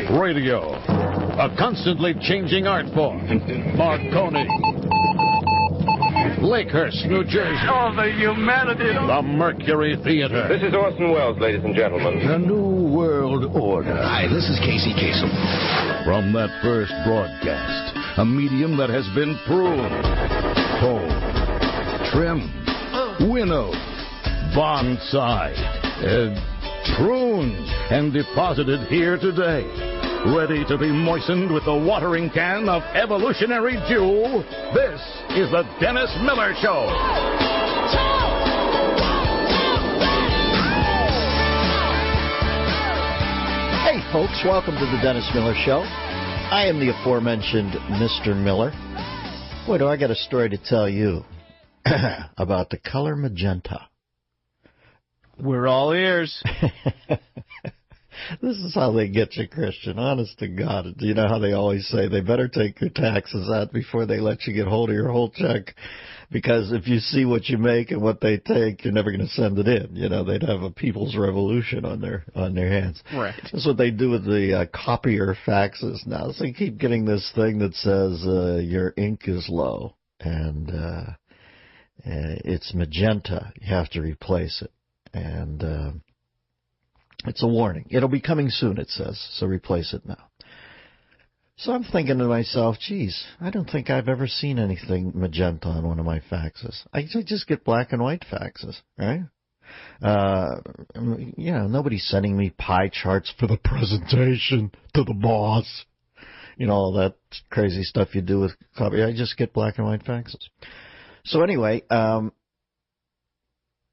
Radio, a constantly changing art form. Marconi. Lakehurst, New Jersey. Oh, the humanity. The Mercury Theater. This is Orson Welles, ladies and gentlemen. The New World Order. Hi, this is Casey Kasem. From that first broadcast, a medium that has been pruned, honed, trimmed, winnowed, bonsai, pruned, and deposited here today, ready to be moistened with the watering can of evolutionary dew. This is the Dennis Miller Show. Hey, folks, welcome to the Dennis Miller Show. I am the aforementioned Mr. Miller. Boy, do I got a story to tell you about the color magenta. We're all ears. This is how they get you, Christian. Honest to God. Do you know how they always say they better take your taxes out before they let you get hold of your whole check? Because if you see what you make and what they take, you're never going to send it in. You know, they'd have a people's revolution on their hands. Right. That's what they do with the copier faxes now. So you keep getting this thing that says your ink is low and it's magenta. You have to replace it. And it's a warning. It'll be coming soon, it says, so replace it now. So I'm thinking to myself, geez, I don't think I've ever seen anything magenta on one of my faxes. I just get black and white faxes, right? You know, nobody's sending me pie charts for the presentation to the boss. You know, all that crazy stuff you do with copy. I just get black and white faxes. So anyway,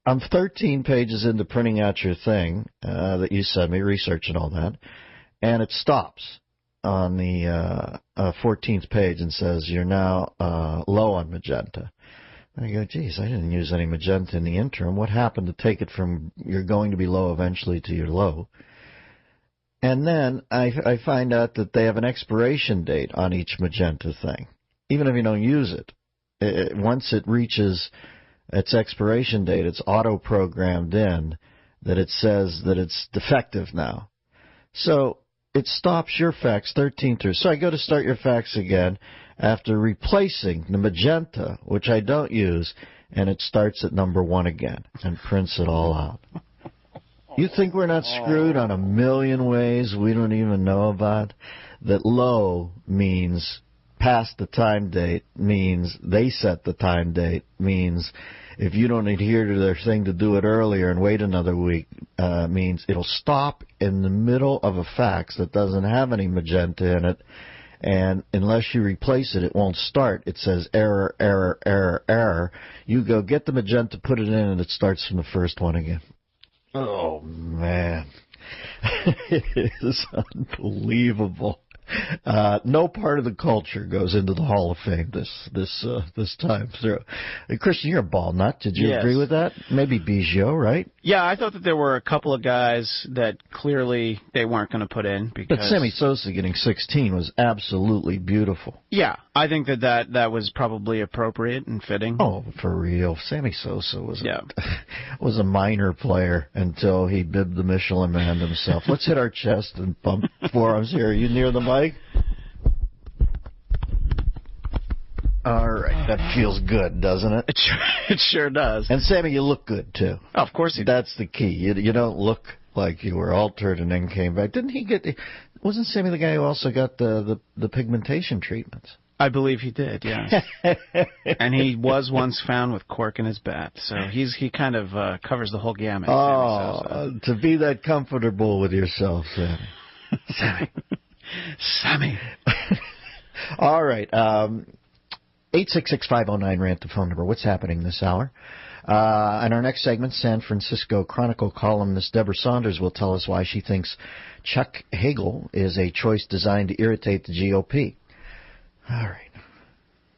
I'm 13 pages into printing out your thing that you sent me, research and all that, and it stops on the 14th page and says you're now low on magenta. And I go, geez, I didn't use any magenta in the interim. What happened to take it from you're going to be low eventually to you're low? And then I find out that they have an expiration date on each magenta thing, even if you don't use it. Once it reaches its expiration date, it's auto-programmed in that it says that it's defective now. So it stops your fax 13 through. So I go to start your fax again after replacing the magenta, which I don't use, and it starts at number 1 again and prints it all out. You think we're not screwed on a million ways we don't even know about? That low means past the time date, means they set the time date, means if you don't adhere to their thing to do it earlier and wait another week, means it'll stop in the middle of a fax that doesn't have any magenta in it, and unless you replace it, it won't start. It says error, error, error, error. You go get the magenta, put it in, and it starts from the first one again. Oh, man. It is unbelievable. No part of the culture goes into the Hall of Fame this time through. Christian, you're a ball nut. Did you agree with that? Maybe Biggio, right? Yeah, I thought that there were a couple of guys that clearly they weren't going to put in because. But Sammy Sosa getting 16 was absolutely beautiful. Yeah, I think that was probably appropriate and fitting. Oh, for real. Sammy Sosa was a minor player until he bibbed the Michelin Man himself. Let's hit our chest and bump forearms here. Are you near the mic? All right, that feels good, doesn't it? It sure does. And Sammy, you look good too. Oh, of course he does. That's the key. You don't look like you were altered and then came back. Didn't he get? Wasn't Sammy the guy who also got the pigmentation treatments? I believe he did, yes. And he was once found with cork in his bat, so he kind of covers the whole gamut. Oh, to be that comfortable with yourself, Sammy. Sammy. All right. 866-509-RANT, the phone number. What's happening this hour? In our next segment, San Francisco Chronicle columnist Deborah Saunders will tell us why she thinks Chuck Hagel is a choice designed to irritate the GOP. All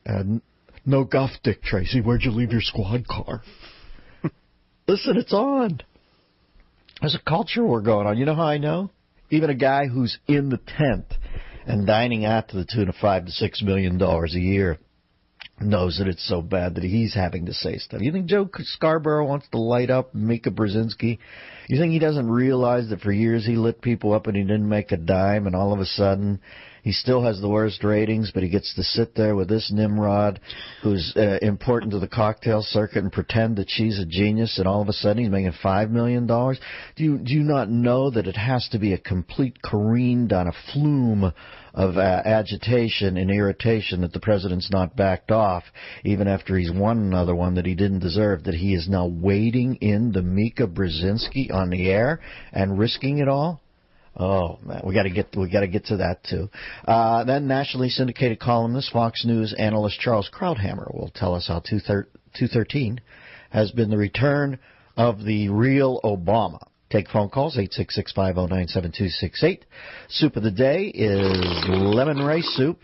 right. No guff, Dick Tracy. Where'd you leave your squad car? Listen, it's on. There's a culture war going on. You know how I know? Even a guy who's in the tent and dining out to the tune of $5 to $6 million a year knows that it's so bad that he's having to say stuff. You think Joe Scarborough wants to light up Mika Brzezinski? You think he doesn't realize that for years he lit people up and he didn't make a dime, and all of a sudden he still has the worst ratings, but he gets to sit there with this Nimrod who's important to the cocktail circuit and pretend that she's a genius, and all of a sudden he's making $5 million? Do you not know that it has to be a complete careened on a flume of agitation and irritation that the president's not backed off, even after he's won another one that he didn't deserve, that he is now wading in the Mika Brzezinski on the air and risking it all? Oh man, we got to get to that too. Then nationally syndicated columnist, Fox News analyst Charles Krauthammer will tell us how 213 has been the return of the real Obama. Take phone calls, 866-509-7268. Soup of the day is lemon rice soup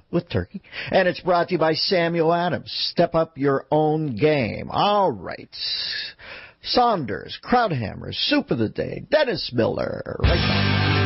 with turkey. And it's brought to you by Samuel Adams. Step up your own game. All right. Saunders, Krauthammer, Soup of the Day, Dennis Miller. Right back.